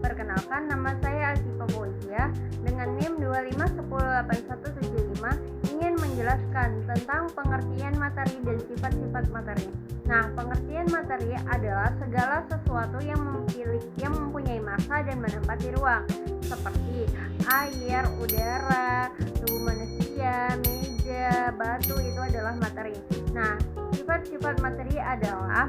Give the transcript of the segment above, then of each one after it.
Perkenalkan, nama saya Asifa Fauzia dengan NIM 25108175 ingin menjelaskan tentang pengertian materi dan sifat-sifat materi. Nah, pengertian materi adalah segala sesuatu yang mempunyai massa dan menempati ruang, seperti air, udara, tubuh manusia, meja, batu, itu adalah materi. Nah, sifat-sifat materi adalah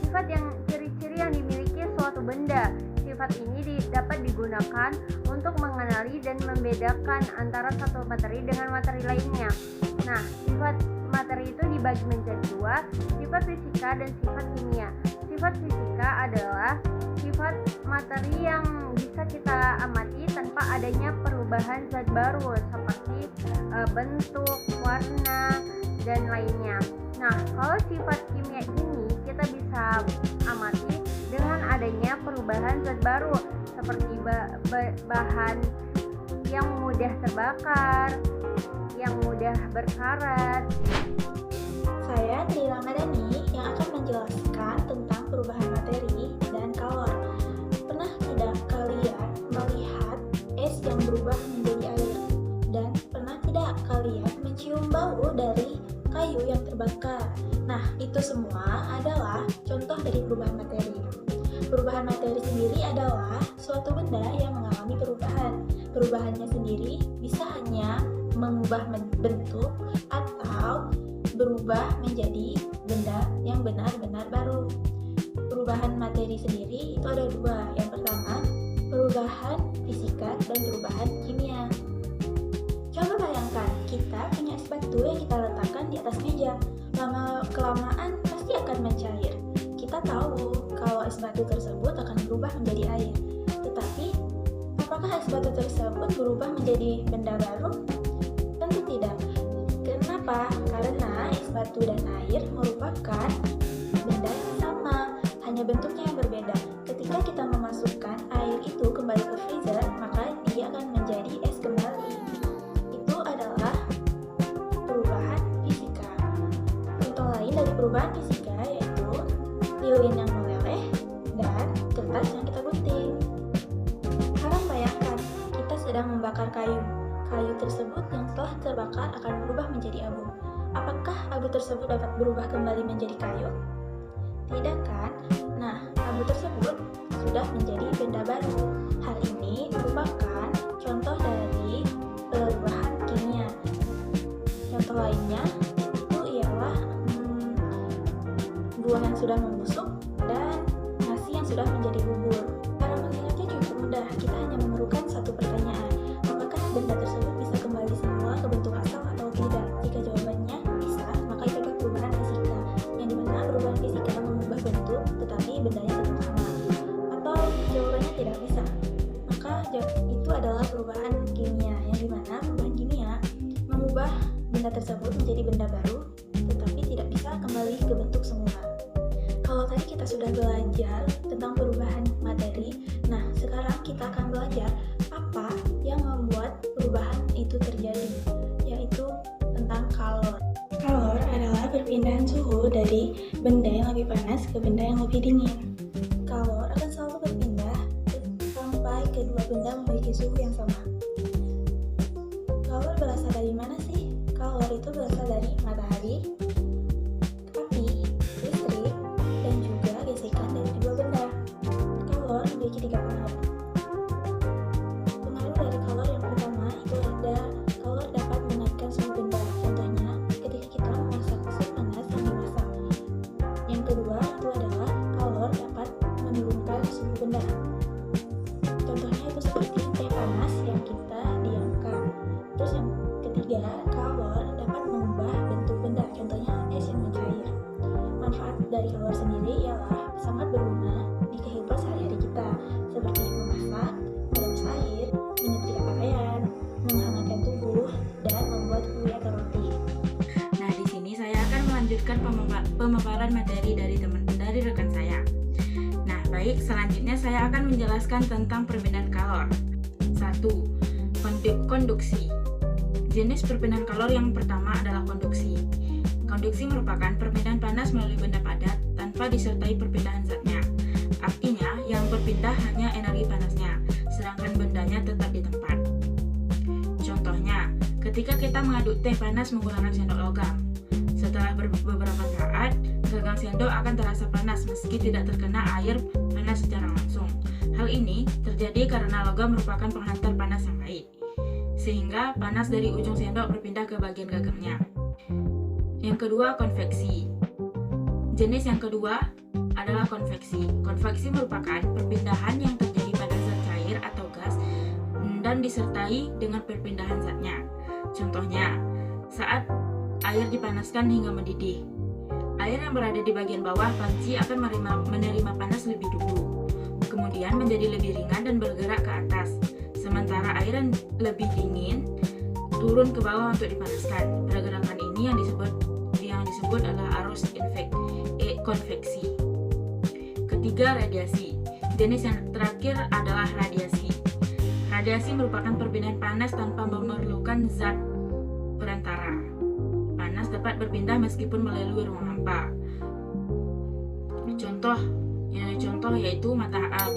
sifat yang ciri-ciri yang dimiliki suatu benda. Sifat ini dapat digunakan untuk mengenali dan membedakan antara satu materi dengan materi lainnya. Nah, sifat materi itu dibagi menjadi dua, sifat fisika dan sifat kimia. Sifat fisika adalah sifat materi yang bisa kita amati tanpa adanya perubahan zat baru seperti bentuk, warna, dan lainnya. Nah, kalau sifat kimia ini kita bisa amati dengan adanya perubahan zat baru seperti bahan yang mudah terbakar, yang mudah berkarat. Saya Tri Ramadhani yang akan menjelaskan tentang perubahan materi dan kalor. Pernah tidak kalian melihat es yang berubah menjadi air? Dan pernah tidak kalian mencium bau dari kayu yang terbakar? Nah, itu semua adalah contoh dari perubahan materi. Perubahan materi sendiri adalah suatu benda yang mengalami perubahan. Perubahannya sendiri bisa hanya mengubah bentuk atau berubah menjadi benda yang benar-benar baru. Perubahan materi sendiri itu ada dua. Yang pertama, perubahan fisika dan perubahan kimia. Coba bayangkan, kita punya es batu yang kita letakkan di atas meja. Lama-kelamaan pasti akan mencair. Kita tahu kalau es batu tersebut akan berubah menjadi air. Tetapi, apakah es batu tersebut berubah menjadi benda baru? Tentu tidak. Kenapa? Karena es batu dan air merupakan benda yang sama, hanya bentuknya yang berbeda. Ketika kita memasukkan air itu kembali ke freezer, maka dia akan menjadi es kembali. Itu adalah perubahan fisika. Contoh lain dari perubahan fisika yaitu lilin yang meleleh dan kertas yang kita gunting. Sekarang bayangkan, kita sedang membakar kayu. Kayu tersebut yang telah terbakar akan berubah menjadi abu. Apakah abu tersebut dapat berubah kembali menjadi kayu? Tidak kan? Nah, abu tersebut sudah menjadi benda baru. Hal ini merupakan contoh dari perubahan kimia. Contoh lainnya itu ialah buah yang sudah membusuk dan nasi yang sudah menjadi bubur. Cara mengingatnya cukup mudah. Kita hanya memerlukan satu pertanyaan. Apakah benda tersebut bisa kembali semula ke bentuk asal atau tidak? Jika jawabannya bisa, maka itu adalah perubahan fisika, yang dimana perubahan fisika mengubah bentuk tetapi bendanya tetap sama. Atau jawabannya tidak bisa, maka itu adalah perubahan kimia, yang dimana perubahan kimia mengubah benda tersebut menjadi benda baru tetapi tidak bisa kembali ke bentuk semula. Kalau tadi kita sudah belajar tentang perubahan materi, nah sekarang kita akan belajar apa yang membuat perubahan itu terjadi, yaitu tentang kalor. Kalor adalah perpindahan suhu dari benda yang lebih panas ke benda yang lebih dingin. Kalor akan selalu berpindah sampai kedua benda memiliki suhu yang sama. Kalor berasal dari mana sih? Kalor itu berasal dari matahari, api, listrik, dan juga gesekan dari kedua benda. Kalor memiliki 3 pengaruh. Pengaruh dari kalor yang pertama itu ada kalor dapat menaikkan suhu benda. Contohnya, ketika kita memasak sup panas yang dimasak. Yang kedua itu adalah kalor dapat menurunkan suhu benda. Contohnya itu seperti teh panas yang kita diamkan. Terus yang ketiga, kalor dapat mengubah bentuk benda. Contohnya es yang mencair. Manfaat dari kalor sendiri ialah sangat berguna di kehidupan sehari-hari kita, seperti memasak, merebus air, menyetrika pakaian, menghangatkan tubuh, dan membuat kue atau roti. Nah, di sini saya akan melanjutkan pemaparan materi dari rekan saya. Nah, baik, selanjutnya saya akan menjelaskan tentang perbedaan kalor. 1. Konduksi. Jenis perpindahan kalor yang pertama adalah konduksi. Konduksi merupakan perpindahan panas melalui benda padat tanpa disertai perpindahan zatnya. Artinya, yang berpindah berpindah hanya energi panasnya, sedangkan bendanya tetap di tempat. Contohnya, ketika kita mengaduk teh panas menggunakan sendok logam, setelah beberapa saat, gagang sendok akan terasa panas meski tidak terkena air panas secara langsung. Hal ini terjadi karena logam merupakan penghantar panas yang baik, sehingga panas dari ujung sendok berpindah ke bagian gagangnya. Yang kedua, konveksi. Jenis yang kedua adalah konveksi. Konveksi merupakan perpindahan yang terjadi pada zat cair atau gas dan disertai dengan perpindahan zatnya. Contohnya, saat air dipanaskan hingga mendidih, air yang berada di bagian bawah panci akan menerima panas lebih dulu, kemudian menjadi lebih ringan dan bergerak ke atas, sementara air yang lebih dingin turun ke bawah untuk dipanaskan. Pergerakan ini yang disebut adalah arus konveksi. Ketiga, radiasi. Jenis yang terakhir adalah radiasi. Radiasi merupakan perpindahan panas tanpa memerlukan zat perantara. Panas dapat berpindah meskipun melalui ruang hampa. Contoh yaitu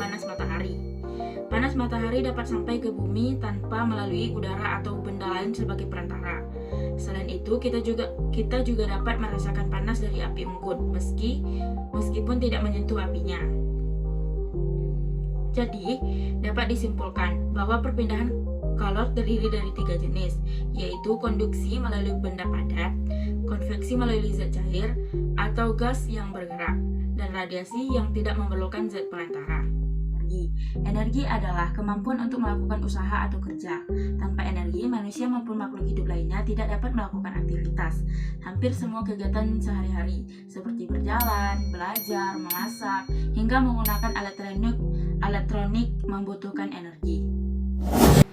panas matahari. Panas matahari dapat sampai ke bumi tanpa melalui udara atau benda lain sebagai perantara. Selain itu, kita juga dapat merasakan panas dari api unggun meskipun tidak menyentuh apinya. Jadi, dapat disimpulkan bahwa perpindahan kalor terdiri dari 3 jenis, yaitu konduksi melalui benda padat, konveksi melalui zat cair atau gas yang bergerak, dan radiasi yang tidak memerlukan zat perantara. Energi adalah kemampuan untuk melakukan usaha atau kerja. Tanpa energi, manusia maupun makhluk hidup lainnya tidak dapat melakukan aktivitas. Hampir semua kegiatan sehari-hari, seperti berjalan, belajar, memasak, hingga menggunakan elektronik membutuhkan energi.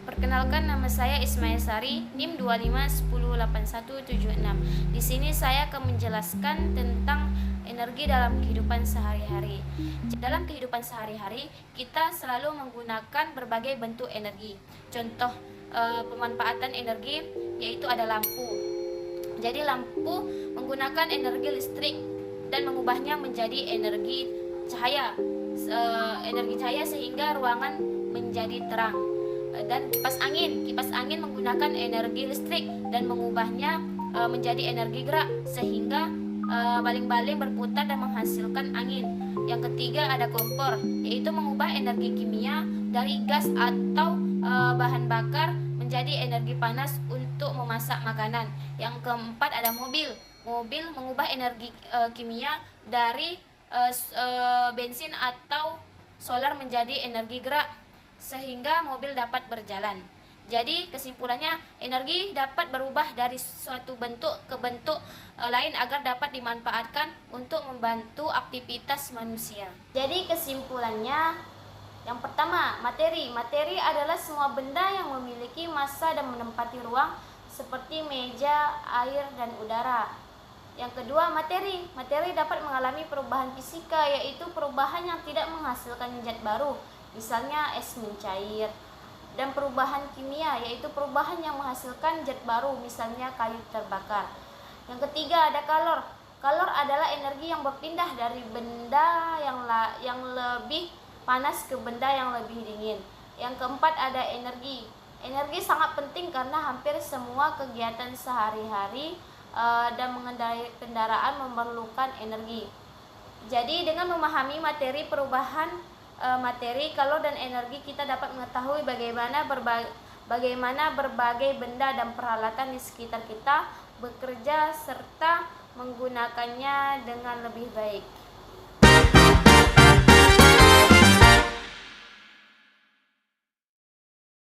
Perkenalkan, nama saya Ismail Sari, NIM 25108176. Di sini saya akan menjelaskan tentang energi dalam kehidupan sehari-hari. Dalam kehidupan sehari-hari, kita selalu menggunakan berbagai bentuk energi. Contoh pemanfaatan energi yaitu ada lampu. Jadi lampu menggunakan energi listrik dan mengubahnya menjadi energi cahaya. Energi cahaya sehingga ruangan menjadi terang. Dan kipas angin menggunakan energi listrik dan mengubahnya menjadi energi gerak sehingga baling-baling berputar dan menghasilkan angin. Yang ketiga ada kompor, yaitu mengubah energi kimia dari gas atau bahan bakar menjadi energi panas untuk memasak makanan. Yang keempat ada mobil mengubah energi kimia dari bensin atau solar menjadi energi gerak sehingga mobil dapat berjalan. Jadi kesimpulannya, energi dapat berubah dari suatu bentuk ke bentuk lain agar dapat dimanfaatkan untuk membantu aktivitas manusia. Jadi kesimpulannya, yang pertama, materi. Materi adalah semua benda yang memiliki massa dan menempati ruang seperti meja, air, dan udara. Yang kedua, materi. Materi dapat mengalami perubahan fisika, yaitu perubahan yang tidak menghasilkan zat baru, misalnya es mencair. Dan perubahan kimia, yaitu perubahan yang menghasilkan zat baru, misalnya kayu terbakar. Yang ketiga ada kalor. Kalor adalah energi yang berpindah dari benda yang lebih panas ke benda yang lebih dingin. Yang keempat ada energi. Energi sangat penting karena hampir semua kegiatan sehari-hari dan mengendarai kendaraan memerlukan energi. Jadi dengan memahami materi perubahan materi, kalor, dan energi, kita dapat mengetahui bagaimana berbagai benda dan peralatan di sekitar kita bekerja serta menggunakannya dengan lebih baik.